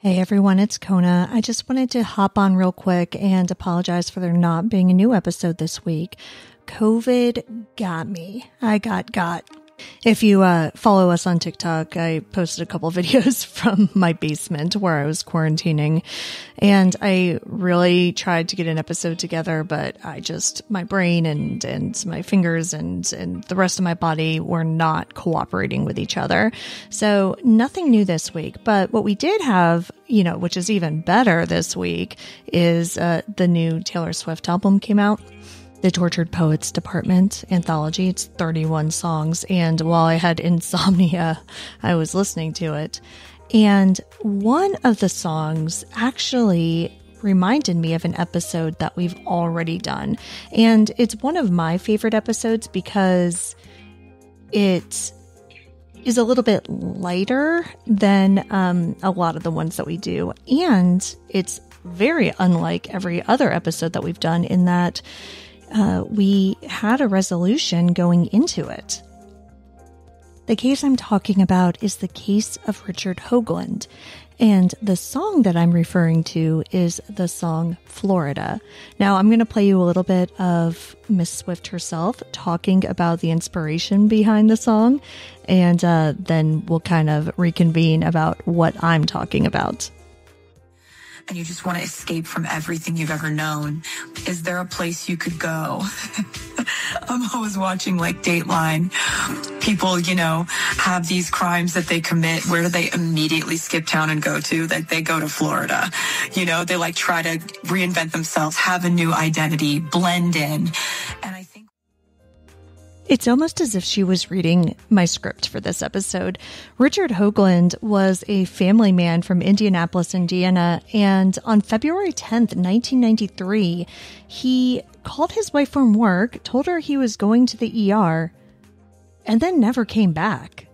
Hey everyone, it's Kona. I just wanted to hop on real quick and apologize for there not being a new episode this week. COVID got me. I got. If you follow us on TikTok, I posted a couple videos from my basement where I was quarantining, and I really tried to get an episode together, but my brain and my fingers and the rest of my body were not cooperating with each other. So nothing new this week, but what we did have, which is even better this week, is the new Taylor Swift album came out. The Tortured Poets Department anthology. It's 31 songs. And while I had insomnia, I was listening to it. And one of the songs actually reminded me of an episode that we've already done. And it's one of my favorite episodes because it is a little bit lighter than a lot of the ones that we do. And it's very unlike every other episode that we've done in that we had a resolution going into it. The case I'm talking about is the case of Richard Hoagland, and the song that I'm referring to is the song Florida. Now, I'm going to play you a little bit of Miss Swift herself talking about the inspiration behind the song, and then we'll kind of reconvene about what I'm talking about. And you just want to escape from everything you've ever known. Is there a place you could go? I'm always watching like Dateline. People, have these crimes that they commit. Where do they immediately skip town and go to? That they go to Florida. They try to reinvent themselves, have a new identity, blend in. And I think it's almost as if she was reading my script for this episode. Richard Hoagland was a family man from Indianapolis, Indiana, and on February 10th, 1993, he called his wife from work, told her he was going to the ER, and then never came back.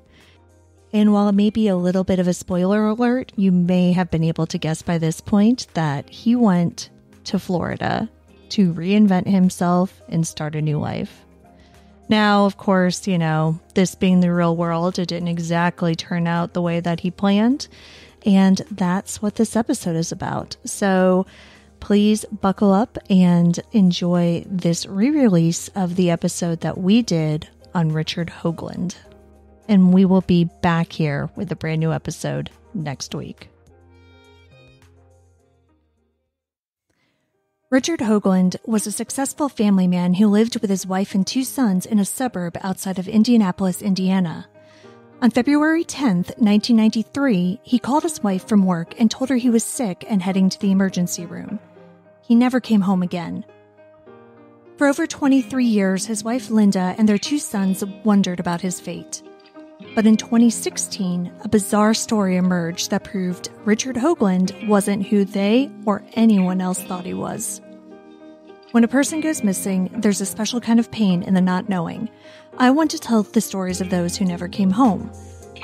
And while it may be a little bit of a spoiler alert, you may have been able to guess by this point that he went to Florida to reinvent himself and start a new life. Now, of course, this being the real world, it didn't exactly turn out the way that he planned. And that's what this episode is about. So please buckle up and enjoy this re-release of the episode that we did on Richard Hoagland. And we will be back here with a brand new episode next week. Richard Hoagland was a successful family man who lived with his wife and two sons in a suburb outside of Indianapolis, Indiana. On February 10th, 1993, he called his wife from work and told her he was sick and heading to the emergency room. He never came home again. For over 23 years, his wife Linda and their two sons wondered about his fate. But in 2016, a bizarre story emerged that proved Richard Hoagland wasn't who they or anyone else thought he was. When a person goes missing, there's a special kind of pain in the not knowing. I want to tell the stories of those who never came home.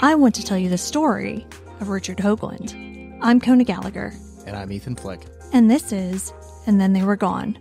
I want to tell you the story of Richard Hoagland. I'm Kona Gallagher. And I'm Ethan Flick. And this is And Then They Were Gone.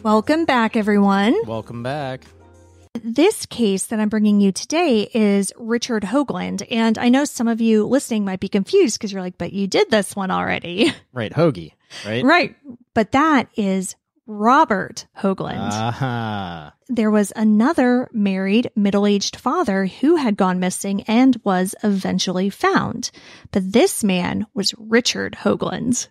Welcome back, everyone. Welcome back. This case that I'm bringing you today is Richard Hoagland, and I know some of you listening might be confused because you're like, but you did this one already. Right, Hoagie, right? Right, but that is Robert Hoagland. Uh-huh. There was another married, middle-aged father who had gone missing and was eventually found, but this man was Richard Hoagland.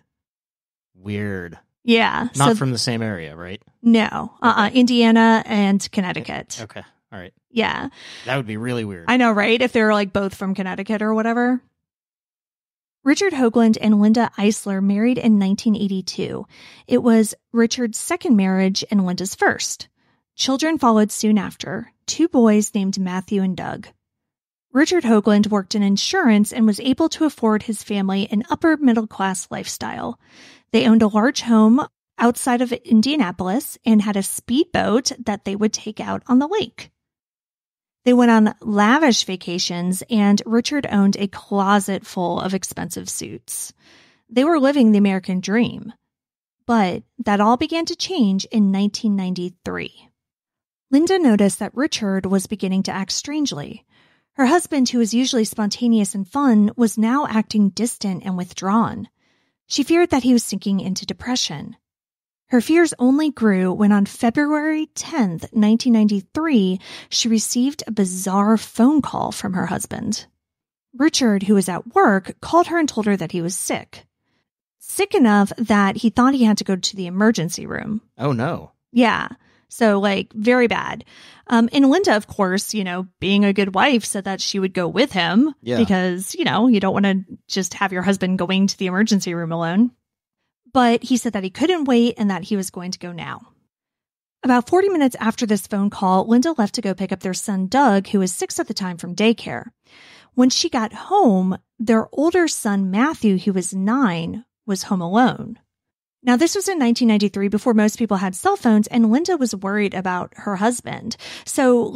Weird. Yeah. Not from the same area, right? No. Okay. Indiana and Connecticut. Okay. All right. Yeah. That would be really weird. I know, right? If they were like both from Connecticut or whatever. Richard Hoagland and Linda Eisler married in 1982. It was Richard's second marriage and Linda's first. Children followed soon after, 2 boys named Matthew and Doug. Richard Hoagland worked in insurance and was able to afford his family an upper-middle-class lifestyle. They owned a large home outside of Indianapolis and had a speedboat that they would take out on the lake. They went on lavish vacations, and Richard owned a closet full of expensive suits. They were living the American dream. But that all began to change in 1993. Linda noticed that Richard was beginning to act strangely. Her husband, who was usually spontaneous and fun, was now acting distant and withdrawn. She feared that he was sinking into depression. Her fears only grew when on February 10th, 1993, she received a bizarre phone call from her husband. Richard, who was at work, called her and told her that he was sick. Sick enough that he thought he had to go to the emergency room. Oh, no. Yeah. So, very bad. And Linda, of course, being a good wife, said that she would go with him because, you don't want to just have your husband going to the emergency room alone. But he said that he couldn't wait and that he was going to go now. About 40 minutes after this phone call, Linda left to go pick up their son, Doug, who was 6 at the time, from daycare. When she got home, their older son, Matthew, who was 9, was home alone. Now, this was in 1993 before most people had cell phones, and Linda was worried about her husband. So,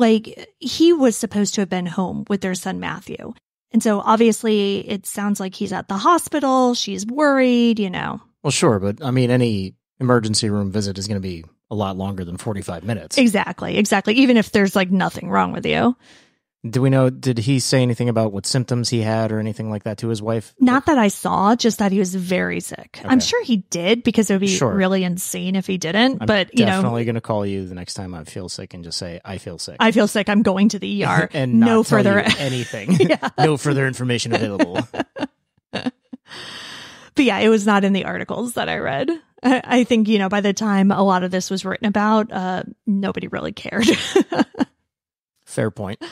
he was supposed to have been home with their son, Matthew. And so, obviously, it sounds like he's at the hospital. She's worried, Well, sure, but any emergency room visit is going to be a lot longer than 45 minutes. Exactly. Even if there's nothing wrong with you. Do we know, did he say anything about what symptoms he had or anything like that to his wife? Not that I saw, just that he was very sick. Okay. I'm sure he did, because it would be really insane if he didn't. But definitely going to call you the next time I feel sick and just say, I feel sick. I feel sick. I'm going to the ER. And no further anything. No further information available. But yeah, it was not in the articles that I read. I think, by the time a lot of this was written about, nobody really cared. Fair point.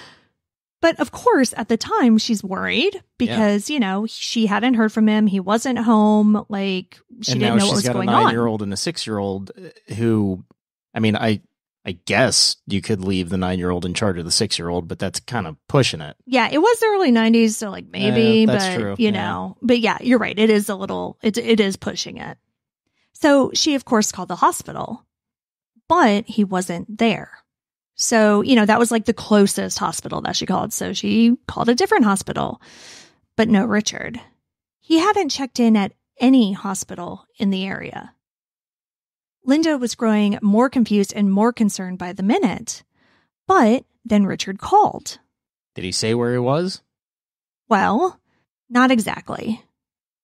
But of course, at the time, she's worried because, she hadn't heard from him. He wasn't home. She didn't know what was going on. And now she's got a 9-year-old and a 6-year-old who, I guess you could leave the 9-year-old in charge of the 6-year-old, but that's kind of pushing it. Yeah, it was the early 90s, so maybe, that's but, true. But yeah, you're right. It is it is pushing it. So she, of course, called the hospital, but he wasn't there. So, that was the closest hospital that she called. So she called a different hospital, but no Richard. He hadn't checked in at any hospital in the area. Linda was growing more confused and more concerned by the minute, but then Richard called. Did he say where he was? Well, not exactly.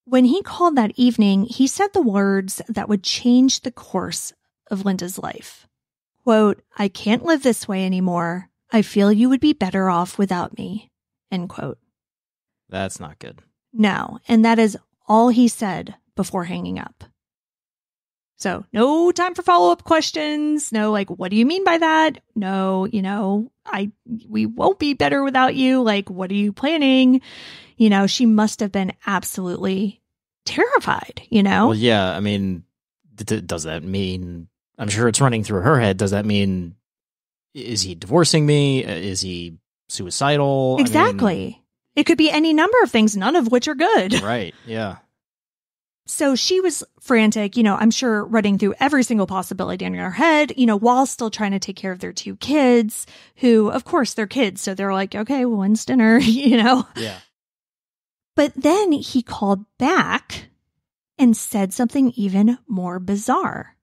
When he called that evening, he said the words that would change the course of Linda's life. Quote, "I can't live this way anymore. I feel you would be better off without me." End quote. That's not good. No, and that is all he said before hanging up. So no time for follow-up questions. No, what do you mean by that? No, we won't be better without you. What are you planning? She must have been absolutely terrified, Well, yeah, does that mean... I'm sure it's running through her head. Does that mean, is he divorcing me? Is he suicidal? Exactly. It could be any number of things, none of which are good. Right. Yeah. So she was frantic, I'm sure running through every single possibility in her head, while still trying to take care of their 2 kids who, of course, they're kids. So they're okay, well, when's dinner? Yeah. But then he called back and said something even more bizarre.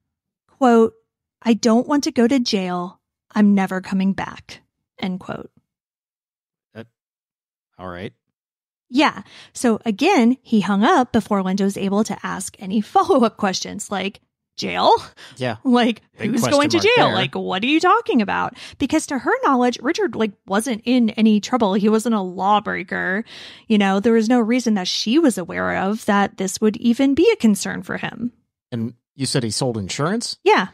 Quote, "I don't want to go to jail. I'm never coming back." End quote. All right. Yeah. So again, he hung up before Linda was able to ask any follow-up questions like, jail? Yeah. Who's going to jail? There. What are you talking about? Because to her knowledge, Richard, wasn't in any trouble. He wasn't a lawbreaker. There was no reason that she was aware of that this would even be a concern for him. And you said he sold insurance? Yeah.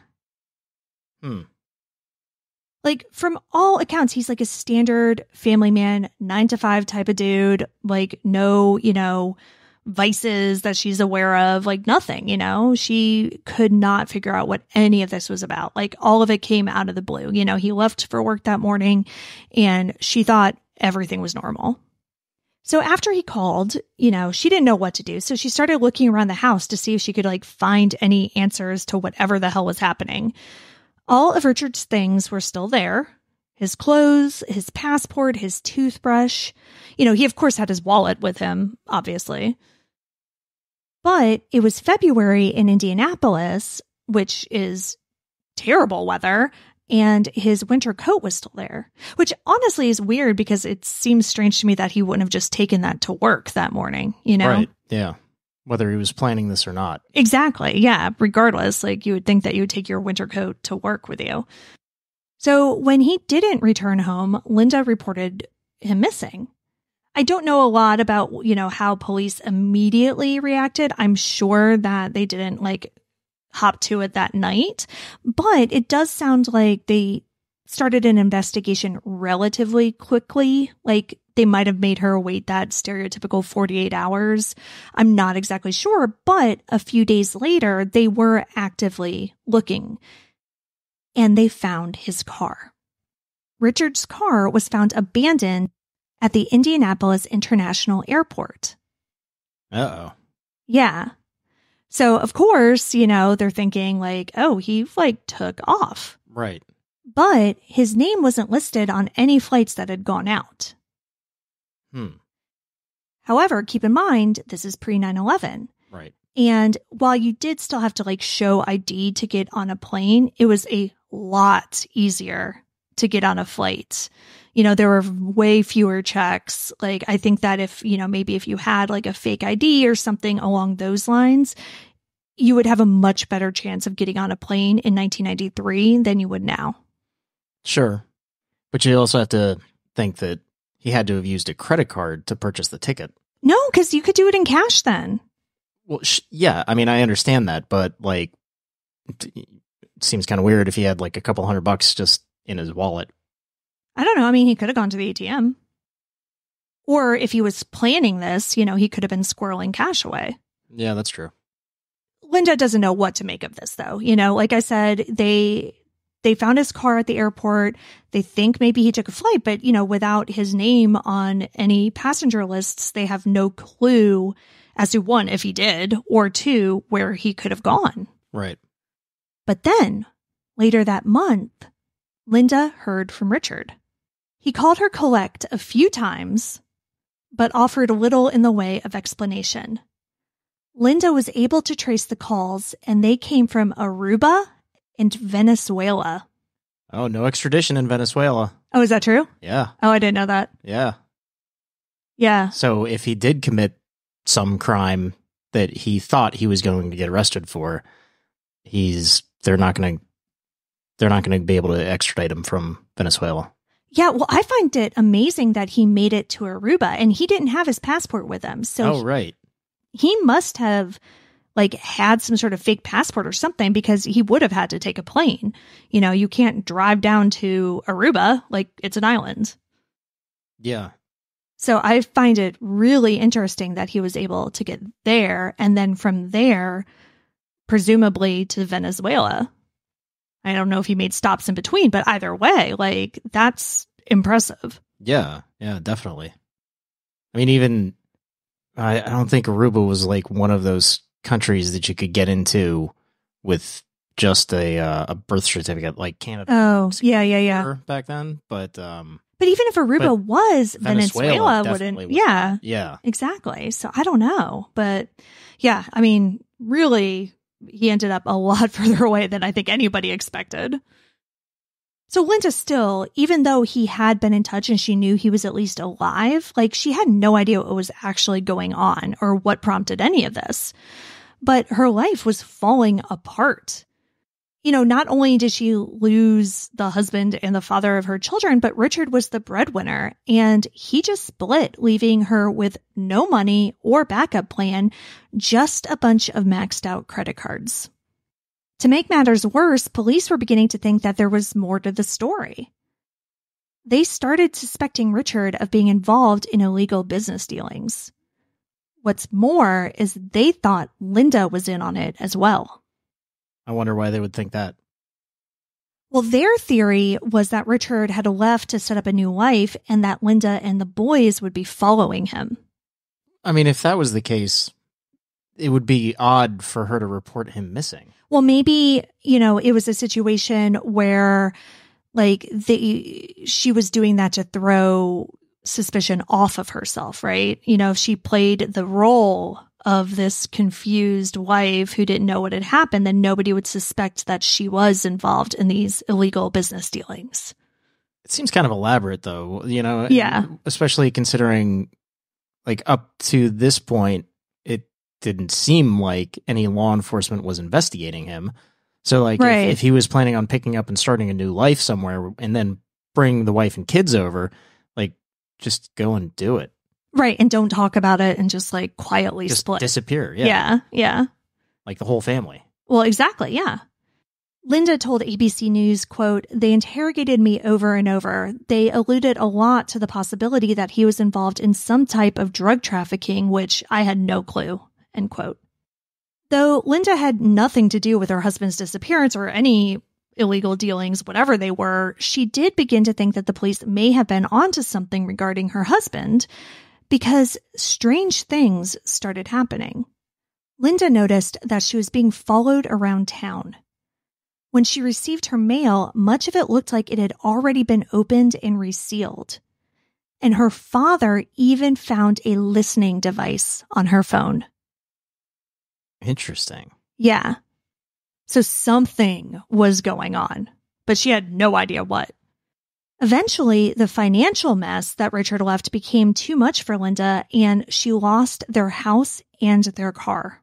From all accounts, he's a standard family man, 9 to 5 type of dude. No, vices that she's aware of, like nothing, you know? She could not figure out what any of this was about. Like all of it came out of the blue. You know, he left for work that morning and she thought everything was normal. So after he called, you know, she didn't know what to do. So she started looking around the house to see if she could like find any answers to whatever the hell was happening. All of Richard's things were still there. His clothes, his passport, his toothbrush. You know, he of course had his wallet with him, obviously. But it was February in Indianapolis, which is terrible weather, and his winter coat was still there, which honestly is weird because it seems strange to me that he wouldn't have just taken that to work that morning, you know? Right, yeah. Whether he was planning this or not. Exactly, yeah. Regardless, like you would think that you would take your winter coat to work with you. So when he didn't return home, Linda reported him missing. I don't know a lot about, you know, how police immediately reacted. I'm sure that they didn't like hop to it that night, but it does sound like they started an investigation relatively quickly. Like they might have made her wait that stereotypical 48 hours. I'm not exactly sure, but a few days later, they were actively looking and they found his car. Richard's car was found abandoned at the Indianapolis International Airport. Uh-oh. Yeah. So, of course, you know, they're thinking like, oh, he like took off. Right. But his name wasn't listed on any flights that had gone out. However, keep in mind, this is pre 9/11. Right. And while you did still have to like show ID to get on a plane, it was a lot easier to get on a flight. You know, there were way fewer checks. Like, I think that if, you know, maybe if you had like a fake ID or something along those lines, you would have a much better chance of getting on a plane in 1993 than you would now. Sure. But you also have to think that he had to have used a credit card to purchase the ticket. No, because you could do it in cash then. Well, yeah, I mean, I understand that, but like, it seems kind of weird if he had like a couple $100 just in his wallet. I don't know. I mean, he could have gone to the ATM. Or if he was planning this, you know, he could have been squirreling cash away. Yeah, that's true. Linda doesn't know what to make of this, though. You know, like I said, they found his car at the airport. They think maybe he took a flight, but, you know, without his name on any passenger lists, they have no clue as to, one, if he did, or two, where he could have gone. Right. But then, later that month, Linda heard from Richard. He called her collect a few times, but offered little in the way of explanation. Linda was able to trace the calls, and they came from Aruba and Venezuela. Oh, no extradition in Venezuela. Oh, is that true? Yeah. Oh, I didn't know that. Yeah. Yeah. So if he did commit some crime that he thought he was going to get arrested for, they're not going to be able to extradite him from Venezuela. Yeah, well, I find it amazing that he made it to Aruba and he didn't have his passport with him. So right. He must have like had some sort of fake passport or something because he would have had to take a plane. You know, you can't drive down to Aruba like it's an island. Yeah. So I find it really interesting that he was able to get there and then from there, presumably to Venezuela. I don't know if he made stops in between, but either way, like that's impressive. Yeah, definitely. I mean, even I don't think Aruba was like one of those countries that you could get into with just a birth certificate, like Canada. Oh, yeah. Back then, but even if Aruba was, Venezuela wouldn't. Was, yeah, exactly. So I don't know, but yeah, I mean, really. He ended up a lot further away than I think anybody expected. So Linda still, even though he had been in touch and she knew he was at least alive, like she had no idea what was actually going on or what prompted any of this. But her life was falling apart. You know, not only did she lose the husband and the father of her children, but Richard was the breadwinner and he just split, leaving her with no money or backup plan, just a bunch of maxed out credit cards. To make matters worse, police were beginning to think that there was more to the story. They started suspecting Richard of being involved in illegal business dealings. What's more is they thought Linda was in on it as well. I wonder why they would think that. Well, their theory was that Richard had left to set up a new life and that Linda and the boys would be following him. I mean, if that was the case, it would be odd for her to report him missing. Well, maybe, it was a situation where like she was doing that to throw suspicion off of herself, right? If she played the role of this confused wife who didn't know what had happened, then nobody would suspect that she was involved in these illegal business dealings. It seems kind of elaborate, though, Yeah. Especially considering, like, up to this point, it didn't seem like any law enforcement was investigating him. So, like, right. if he was planning on picking up and starting a new life somewhere and then bring the wife and kids over, like, just go and do it. Right. And don't talk about it and just like quietly just split. Disappear. Yeah. Yeah. Like the whole family. Well, exactly. Yeah. Linda told ABC News, quote, "They interrogated me over and over. They alluded a lot to the possibility that he was involved in some type of drug trafficking, which I had no clue," end quote. Though Linda had nothing to do with her husband's disappearance or any illegal dealings, whatever they were, she did begin to think that the police may have been onto something regarding her husband because strange things started happening. Linda noticed that she was being followed around town. When she received her mail, much of it looked like it had already been opened and resealed. And her father even found a listening device on her phone. Interesting. Yeah. So something was going on, but she had no idea what. Eventually, the financial mess that Richard left became too much for Linda, and she lost their house and their car.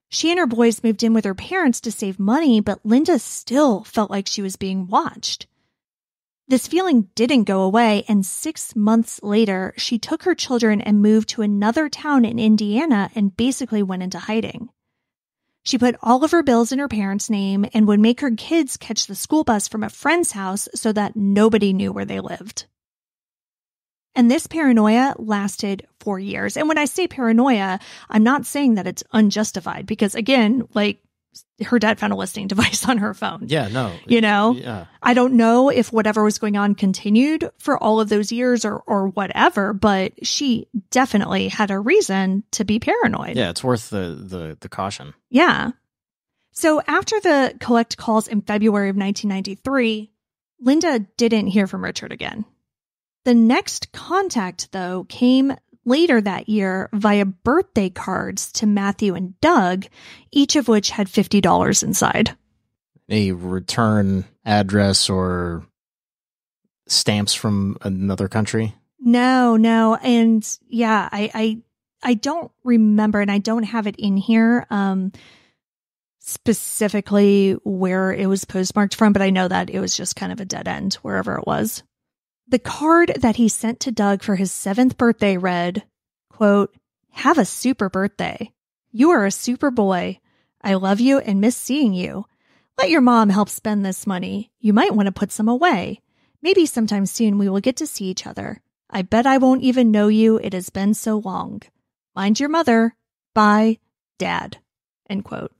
She and her boys moved in with her parents to save money, but Linda still felt like she was being watched. This feeling didn't go away, and 6 months later, she took her children and moved to another town in Indiana and basically went into hiding. She put all of her bills in her parents' name and would make her kids catch the school bus from a friend's house so that nobody knew where they lived. And this paranoia lasted 4 years. And when I say paranoia, I'm not saying that it's unjustified because, again, like, her dad found a listening device on her phone. Yeah, no. Yeah. I don't know if whatever was going on continued for all of those years or whatever, but she definitely had a reason to be paranoid. Yeah, it's worth the caution. Yeah. So after the collect calls in February of 1993, Linda didn't hear from Richard again. The next contact, though, came later that year via birthday cards to Matthew and Doug, each of which had $50 inside. A return address or stamps from another country? No. And yeah, I don't remember, and I don't have it in here specifically where it was postmarked from, but I know that it was just kind of a dead end wherever it was. The card that he sent to Doug for his 7th birthday read, quote, "Have a super birthday. You are a super boy. I love you and miss seeing you. Let your mom help spend this money. You might want to put some away. Maybe sometime soon we will get to see each other. I bet I won't even know you. It has been so long. Mind your mother. Bye, Dad." End quote.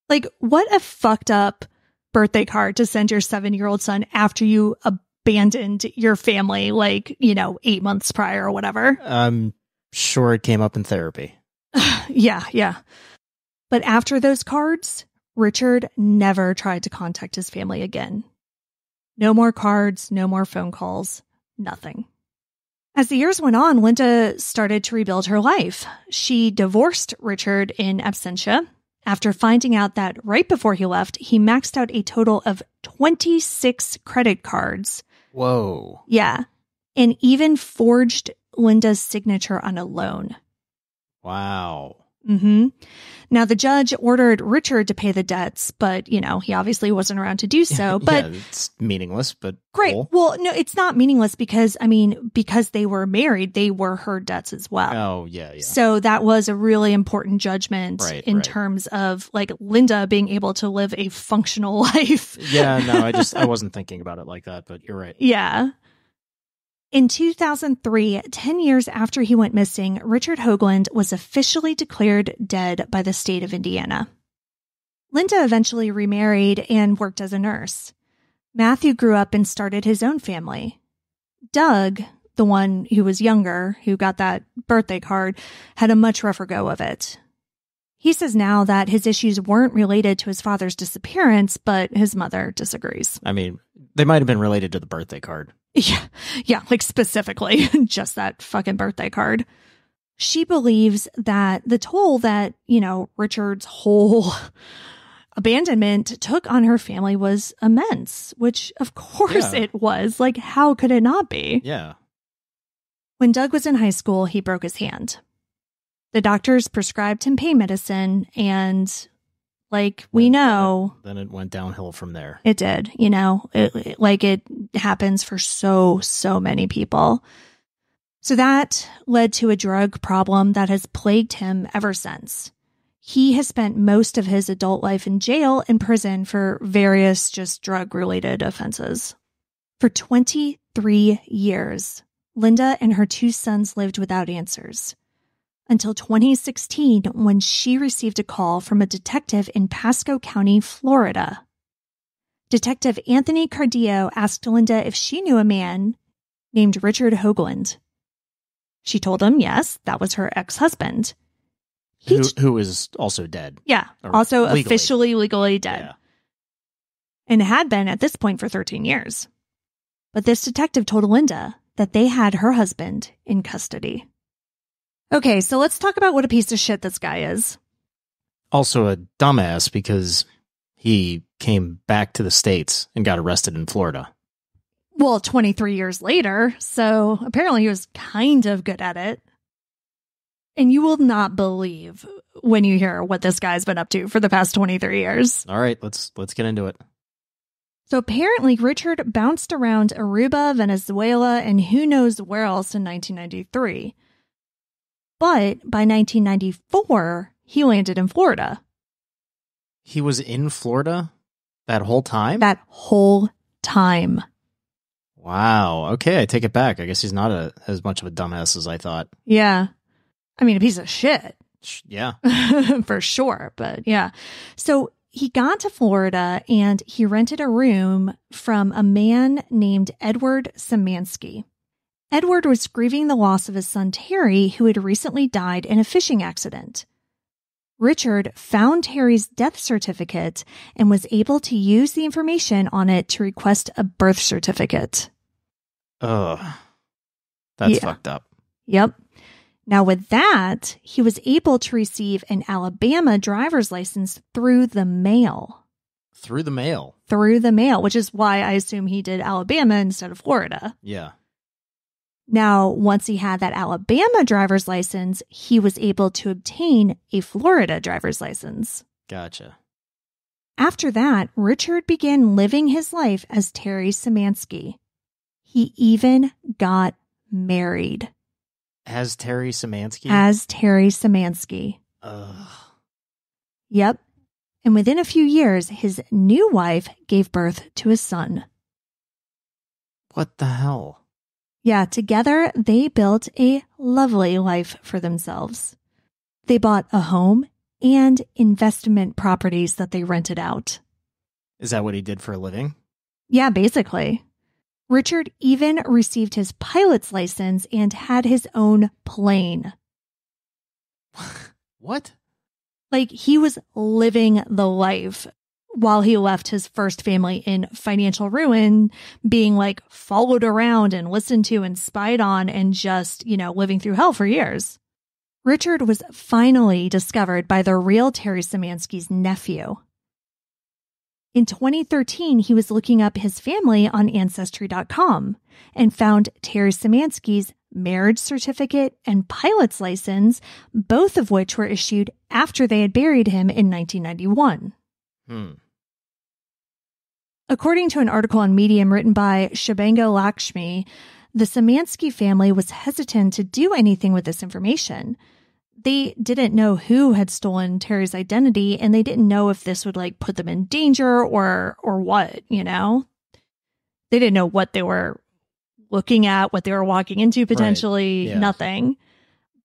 Like, what a fucked up birthday card to send your 7-year-old son after you abandoned your family, 8 months prior or whatever. I'm sure it came up in therapy. Yeah. But after those cards, Richard never tried to contact his family again. No more cards, no more phone calls, nothing. As the years went on, Linda started to rebuild her life. She divorced Richard in absentia after finding out that right before he left, he maxed out a total of 26 credit cards. Whoa. Yeah. And even forged Linda's signature on a loan. Wow. Mm-hmm. Now, the judge ordered Richard to pay the debts, but, he obviously wasn't around to do so. But yeah, it's meaningless, but great. Cool. Well, no, it's not meaningless because they were married, they were her debts as well. Oh, yeah. So that was a really important judgment in terms of, Linda being able to live a functional life. Yeah, no, I wasn't thinking about it like that, but you're right. Yeah. In 2003, 10 years after he went missing, Richard Hoagland was officially declared dead by the state of Indiana. Linda eventually remarried and worked as a nurse. Matthew grew up and started his own family. Doug, the one who was younger, who got that birthday card, had a much rougher go of it. He says now that his issues weren't related to his father's disappearance, but his mother disagrees. I mean, they might have been related to the birthday card. Yeah, like specifically, just that fucking birthday card. She believes that the toll that, Richard's whole abandonment took on her family was immense, which of course it was. Like, how could it not be? Yeah. When Doug was in high school, he broke his hand. The doctors prescribed him pain medicine, and we know... Then it went downhill from there. It did, it happens for so many people. So that led to a drug problem that has plagued him ever since. He has spent most of his adult life in jail and prison for various just drug-related offenses. For 23 years, Linda and her 2 sons lived without answers. Until 2016, when she received a call from a detective in Pasco County, Florida. Detective Anthony Cardillo asked Linda if she knew a man named Richard Hoagland. She told him yes, that was her ex-husband. Who is also dead. Yeah, also officially legally dead. Yeah. And had been at this point for 13 years. But this detective told Linda that they had her husband in custody. Okay, so let's talk about what a piece of shit this guy is. Also a dumbass because he came back to the States and got arrested in Florida. Well, 23 years later, so apparently he was kind of good at it. And you will not believe when you hear what this guy's been up to for the past 23 years. All right, let's get into it. So apparently Richard bounced around Aruba, Venezuela, and who knows where else in 1993. But by 1994, he landed in Florida. He was in Florida that whole time? That whole time. Wow. Okay, I take it back. I guess he's not as much of a dumbass as I thought. Yeah. I mean, a piece of shit. Yeah. For sure. But yeah. So he got to Florida and he rented a room from a man named Edward Szymanski. Edward was grieving the loss of his son Terry, who had recently died in a fishing accident. Richard found Terry's death certificate and was able to use the information on it to request a birth certificate. Ugh. That's fucked up. Yep. Now with that, he was able to receive an Alabama driver's license through the mail. Through the mail? Through the mail, which is why I assume he did Alabama instead of Florida. Yeah. Now, once he had that Alabama driver's license, he was able to obtain a Florida driver's license. Gotcha. After that, Richard began living his life as Terry Szymanski. He even got married. As Terry Szymanski? As Terry Szymanski. Ugh. Yep. And within a few years, his new wife gave birth to a son. What the hell? Yeah, together they built a lovely life for themselves. They bought a home and investment properties that they rented out. Is that what he did for a living? Yeah, basically. Richard even received his pilot's license and had his own plane. What? Like, he was living the life while he left his first family in financial ruin, being followed around and listened to and spied on and just, living through hell for years. Richard was finally discovered by the real Terry Szymanski's nephew. In 2013, he was looking up his family on Ancestry.com and found Terry Szymanski's marriage certificate and pilot's license, both of which were issued after they had buried him in 1991. According to an article on Medium written by Shubhanga Lakshmi, the Szymanski family was hesitant to do anything with this information. They didn't know who had stolen Terry's identity, and they didn't know if this would put them in danger or what, They didn't know what they were looking at what they were walking into potentially, Yeah. nothing.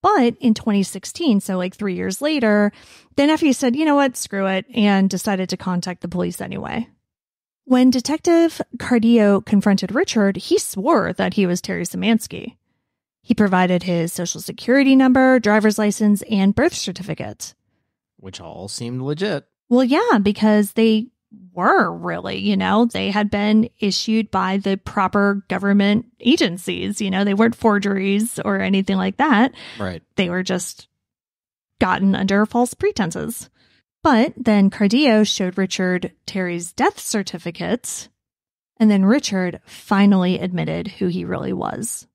But in 2016, so like 3 years later, the nephew said, you know what, screw it, and decided to contact the police anyway. When Detective Cardio confronted Richard, he swore that he was Terry Szymanski. He provided his social security number, driver's license, and birth certificate. Which all seemed legit. Well, yeah, because they were really, they had been issued by the proper government agencies. They weren't forgeries or anything like that. Right. They were just gotten under false pretenses. But then Cardio showed Richard Terry's death certificate, and then Richard finally admitted who he really was.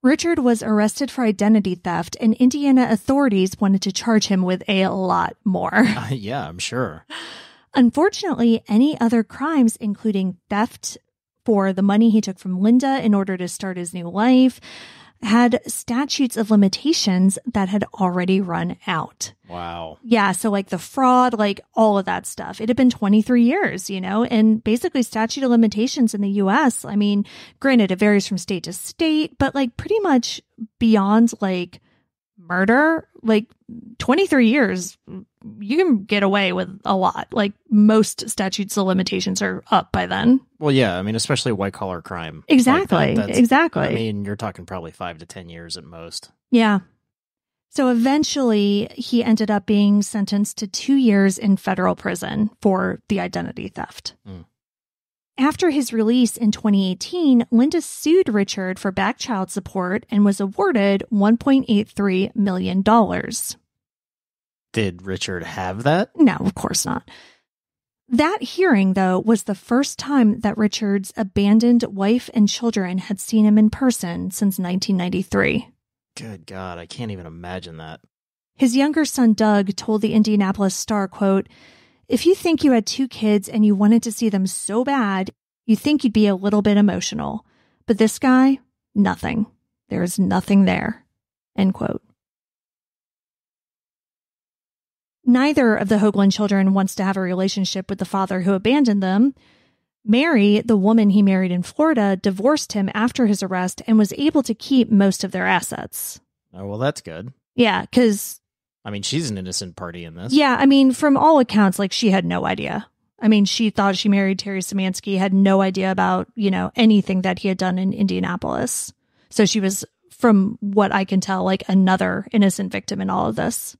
Richard was arrested for identity theft, and Indiana authorities wanted to charge him with a lot more. Yeah, I'm sure. Unfortunately, any other crimes, including theft for the money he took from Linda in order to start his new life, had statutes of limitations that had already run out. Wow. Yeah, so like the fraud, like all of that stuff. It had been 23 years, and basically statute of limitations in the U.S., I mean, granted, it varies from state to state, but like pretty much beyond like murder, like 23 years, you can get away with a lot. Like most statutes of limitations are up by then. Well, yeah, I mean, especially white collar crime. Exactly. Like Exactly. I mean, you're talking probably 5 to 10 years at most. Yeah. So eventually he ended up being sentenced to 2 years in federal prison for the identity theft. After his release in 2018, Linda sued Richard for back child support and was awarded $1.83 million. Did Richard have that? No, of course not. That hearing, though, was the first time that Richard's abandoned wife and children had seen him in person since 1993. Good God, I can't even imagine that. His younger son, Doug, told the Indianapolis Star, quote, "If you think you had 2 kids and you wanted to see them so bad, you think you'd be a little bit emotional. But this guy, nothing. There is nothing there." End quote. Neither of the Hoagland children wants to have a relationship with the father who abandoned them. Mary, the woman he married in Florida, divorced him after his arrest and was able to keep most of their assets. Oh, well, that's good. Yeah, because... I mean, she's an innocent party in this. Yeah, I mean, from all accounts, like, she had no idea. I mean, she thought she married Terry Szymanski, had no idea about, anything that he had done in Indianapolis. So she was, from what I can tell, like another innocent victim in all of this.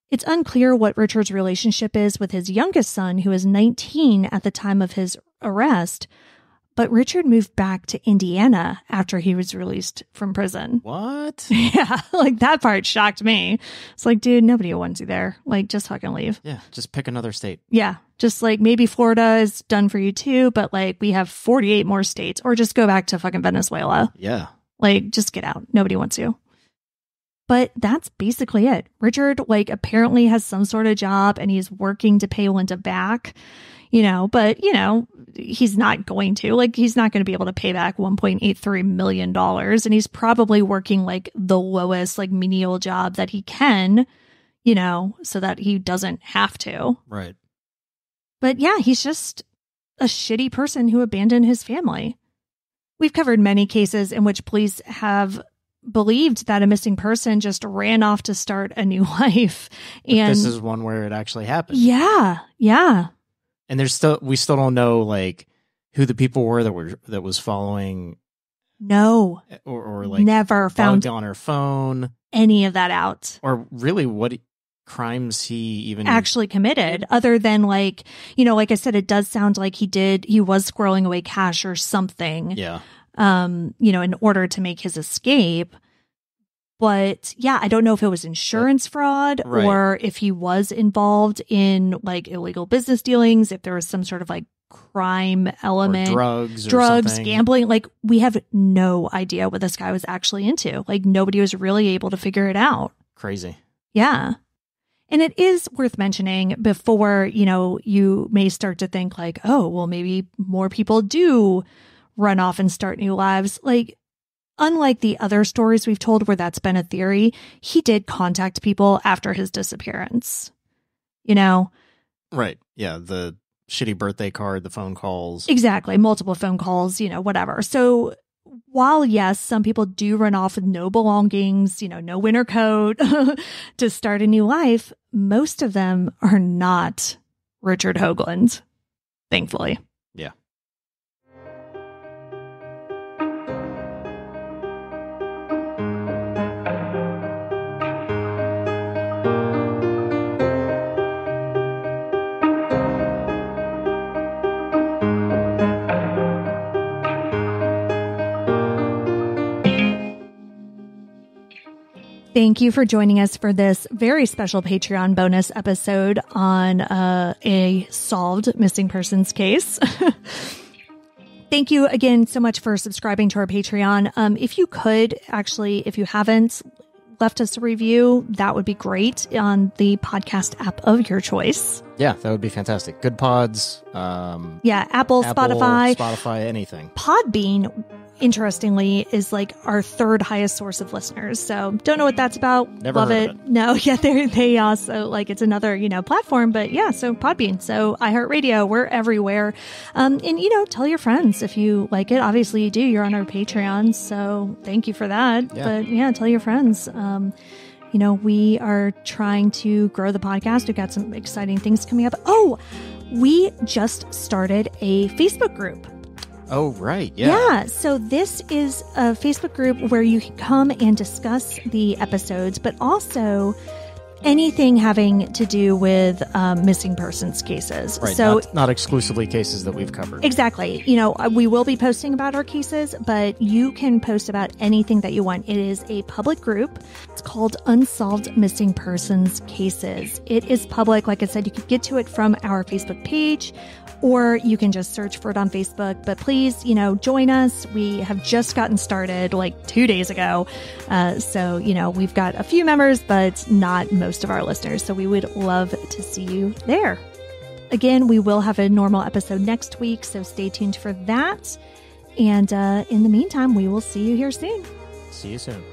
It's unclear what Richard's relationship is with his youngest son, who was 19 at the time of his arrest, but Richard moved back to Indiana after he was released from prison. What? Yeah, like that part shocked me. It's like, dude, nobody wants you there. Like, just fucking leave. Yeah, just pick another state. Yeah, just like maybe Florida is done for you too, but like we have 48 more states, or just go back to fucking Venezuela. Yeah. Like, just get out. Nobody wants you. But that's basically it. Richard, like, apparently has some sort of job and he's working to pay Linda back, but, he's not going to. Like, he's not going to be able to pay back $1.83 million. And he's probably working, like, the lowest, like, menial job that he can, so that he doesn't have to. Right. But yeah, he's just a shitty person who abandoned his family. We've covered many cases in which police have believed that a missing person just ran off to start a new life. And this is one where it actually happened. Yeah. And we still don't know like who the people were that was following. No. Or like never found on her phone. Any of that out. Or really what crimes he even actually committed, other than like, like I said, it does sound like he was squirreling away cash or something. Yeah. In order to make his escape. But yeah, I don't know if it was insurance fraud right. or if he was involved in like illegal business dealings, if there was some sort of like crime element, or drugs, gambling. Like, we have no idea what this guy was actually into. Like, nobody was really able to figure it out. Crazy. Yeah. And it is worth mentioning before, you may start to think like, oh, well, maybe more people do run off and start new lives. Like, unlike the other stories we've told where that's been a theory, he did contact people after his disappearance. Right. Yeah. The shitty birthday card, the phone calls. Exactly. Multiple phone calls, whatever. So while, yes, some people do run off with no belongings, no winter coat to start a new life, most of them are not Richard Hoagland, thankfully. Yeah. Thank you for joining us for this very special Patreon bonus episode on a solved missing persons case. Thank you again so much for subscribing to our Patreon. If you could, actually, if you haven't left us a review, that would be great on the podcast app of your choice. Yeah, that would be fantastic. Good Pods. Apple, Spotify, anything. Podbean, interestingly, is like our third highest source of listeners. So don't know what that's about. Never Love heard it. of it. No, yeah, they also like it's another, platform. But yeah, so Podbean. So iHeartRadio, we're everywhere. And tell your friends if you like it. Obviously you do. You're on our Patreon. So thank you for that. Yeah. But yeah, tell your friends. We are trying to grow the podcast. We've got some exciting things coming up. Oh, we just started a Facebook group. Oh, right. Yeah. Yeah. So this is a Facebook group where you can come and discuss the episodes, but also anything having to do with missing persons cases. Right. So not exclusively cases that we've covered. exactly. We will be posting about our cases, but you can post about anything that you want. It is a public group. It's called Unsolved Missing Persons Cases. It is public. Like I said, you can get to it from our Facebook page, or you can just search for it on Facebook. But please, join us. We have just gotten started like 2 days ago. So, we've got a few members, but not most of our listeners. So we would love to see you there. Again, we will have a normal episode next week, so stay tuned for that. And in the meantime, we will see you here soon. See you soon.